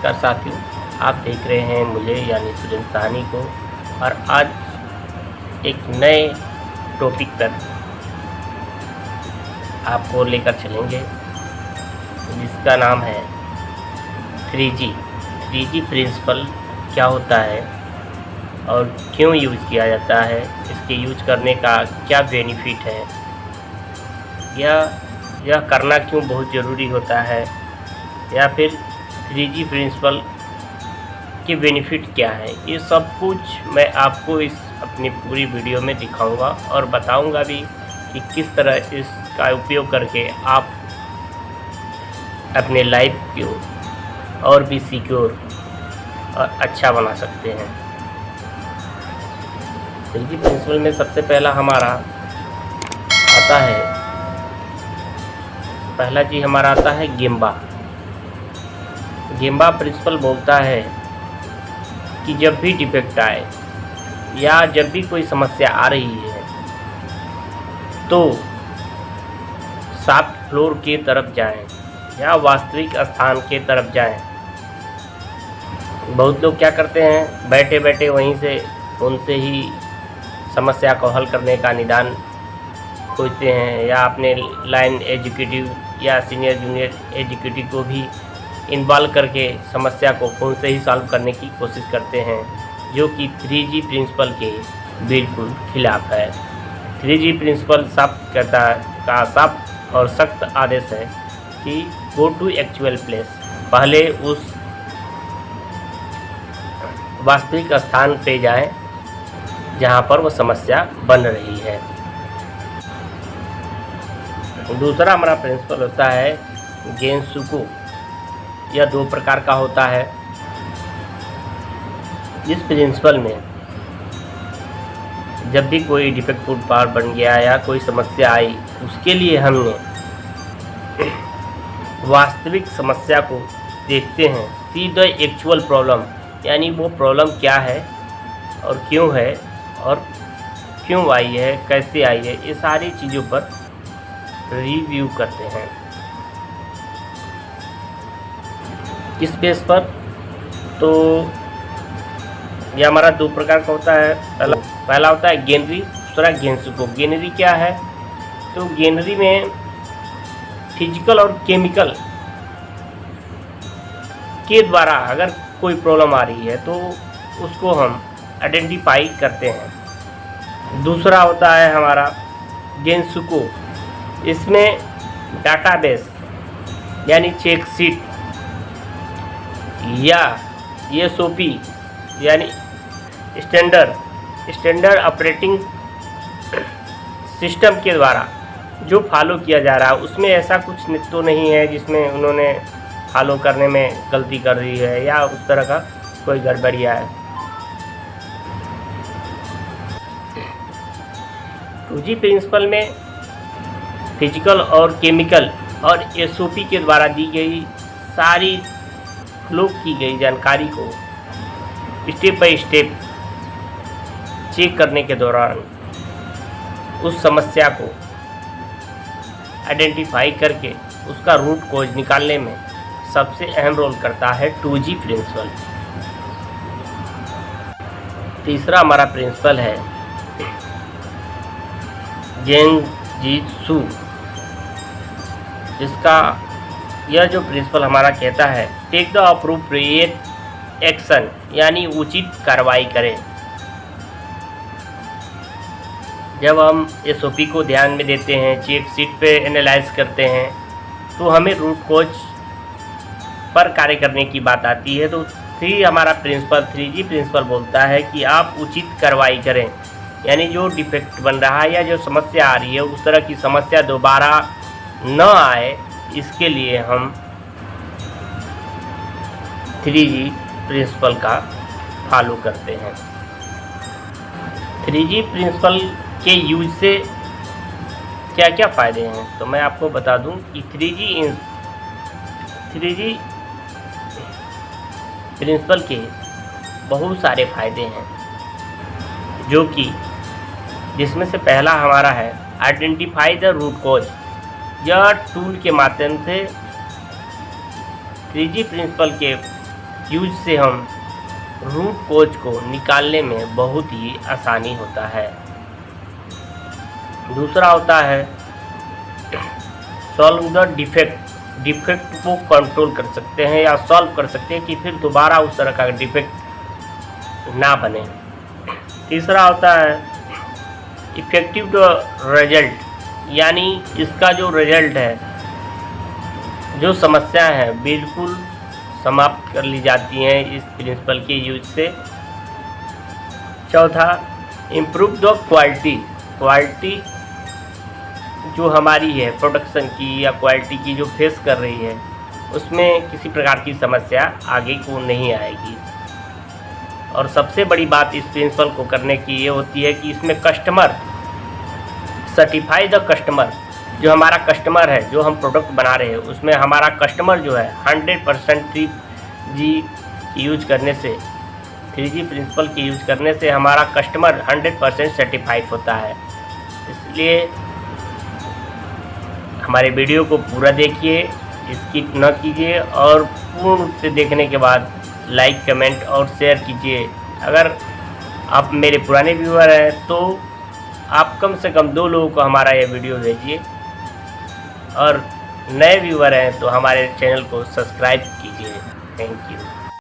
नमस्कार साथियों, आप देख रहे हैं मुझे यानी सुरेंद्र साहनी को। और आज एक नए टॉपिक पर आपको लेकर चलेंगे जिसका नाम है 3G प्रिंसिपल क्या होता है और क्यों यूज किया जाता है, इसके यूज करने का क्या बेनिफिट है, यह करना क्यों बहुत ज़रूरी होता है, या फिर 3G प्रिंसिपल के बेनिफिट क्या है, ये सब कुछ मैं आपको इस अपनी पूरी वीडियो में दिखाऊंगा और बताऊंगा भी कि किस तरह इसका उपयोग करके आप अपने लाइफ को और भी सिक्योर और अच्छा बना सकते हैं। 3G प्रिंसिपल में सबसे पहला हमारा आता है, पहला जी हमारा आता है गेम्बा प्रिंसिपल बोलता है कि जब भी डिफेक्ट आए या जब भी कोई समस्या आ रही है तो सॉफ्ट फ्लोर के तरफ जाएं या वास्तविक स्थान के तरफ जाएं। बहुत लोग क्या करते हैं, बैठे बैठे वहीं से उनसे ही समस्या को हल करने का निदान खोजते हैं, या अपने लाइन एजुकेटिव या सीनियर जूनियर एजुकेटिव को भी इन्वॉल्व करके समस्या को फ़ोन से ही सॉल्व करने की कोशिश करते हैं, जो कि 3G प्रिंसिपल के बिल्कुल खिलाफ है। 3G प्रिंसिपल साफ और सख्त आदेश है कि गो टू एक्चुअल प्लेस, पहले उस वास्तविक स्थान पे जाएं जहां पर वो समस्या बन रही है। दूसरा हमारा प्रिंसिपल होता है गेंसुको। यह 2 प्रकार का होता है। इस प्रिंसिपल में जब भी कोई डिफेक्टिव पार्ट बन गया या कोई समस्या आई, उसके लिए हमने वास्तविक समस्या को देखते हैं, सी द एक्चुअल प्रॉब्लम, यानी वो प्रॉब्लम क्या है और क्यों आई है, कैसे आई है, ये सारी चीज़ों पर रिव्यू करते हैं। इस बेस पर तो यह हमारा 2 प्रकार का होता है। पहला होता है गेनरी, दूसरा गेंसुको। गेनरी क्या है, तो गेनरी में फिजिकल और केमिकल के द्वारा अगर कोई प्रॉब्लम आ रही है तो उसको हम आइडेंटिफाई करते हैं। दूसरा होता है हमारा गेंसुको, इसमें डाटाबेस यानी चेक शीट या SOP यानी स्टैंडर्ड ऑपरेटिंग सिस्टम के द्वारा जो फॉलो किया जा रहा है, उसमें ऐसा कुछ तो नहीं है जिसमें उन्होंने फॉलो करने में गलती कर दी है या उस तरह का कोई गड़बड़िया है। 2G प्रिंसिपल में फिजिकल और केमिकल और SOP के द्वारा दी गई सारी फ्लो की गई जानकारी को स्टेप बाय स्टेप चेक करने के दौरान उस समस्या को आइडेंटिफाई करके उसका रूट कॉज निकालने में सबसे अहम रोल करता है 2G प्रिंसिपल। तीसरा हमारा प्रिंसिपल है जेनजीत्सु। इसका यह जो प्रिंसिपल हमारा कहता है, टेक द अप्रोप्रिएट एक्शन, यानी उचित कार्रवाई करें। जब हम SOP को ध्यान में देते हैं, चेक शीट पे एनालाइज करते हैं, तो हमें रूट कॉज पर कार्य करने की बात आती है। तो 3G प्रिंसिपल बोलता है कि आप उचित कार्रवाई करें, यानी जो डिफेक्ट बन रहा है या जो समस्या आ रही है उस तरह की समस्या दोबारा न आए, इसके लिए हम 3G प्रिंसिपल का फॉलो करते हैं। 3G प्रिंसिपल के यूज से क्या क्या फ़ायदे हैं, तो मैं आपको बता दूं कि 3G प्रिंसिपल के बहुत सारे फ़ायदे हैं, जो कि जिसमें से पहला हमारा है आइडेंटिफाई द रूट कॉज। यह टूल के माध्यम से 3G प्रिंसिपल के यूज से हम रूट कोज को निकालने में बहुत ही आसानी होता है। दूसरा होता है सॉल्व द डिफेक्ट को कंट्रोल कर सकते हैं या सॉल्व कर सकते हैं कि फिर दोबारा उस तरह का डिफेक्ट ना बने। तीसरा होता है इफेक्टिव रिजल्ट, यानी इसका जो रिजल्ट है, जो समस्या है, बिल्कुल समाप्त कर ली जाती हैं इस प्रिंसिपल के यूज से। चौथा इम्प्रूव द क्वालिटी जो हमारी है प्रोडक्शन की या क्वालिटी की जो फेस कर रही है, उसमें किसी प्रकार की समस्या आगे को नहीं आएगी। और सबसे बड़ी बात इस प्रिंसिपल को करने की ये होती है कि इसमें कस्टमर सर्टिफाई द कस्टमर, जो हमारा कस्टमर है, जो हम प्रोडक्ट बना रहे हैं, उसमें हमारा कस्टमर जो है 100% 3G यूज करने से, 3G प्रिंसिपल की यूज करने से हमारा कस्टमर 100% सर्टिफाइड होता है। इसलिए हमारे वीडियो को पूरा देखिए, स्किप न कीजिए और पूर्ण रूप से देखने के बाद लाइक, कमेंट और शेयर कीजिए। अगर आप मेरे पुराने व्यूअर हैं तो आप कम से कम 2 लोगों को हमारा यह वीडियो भेजिए, और नए व्यूअर हैं तो हमारे चैनल को सब्सक्राइब कीजिए। Thank you.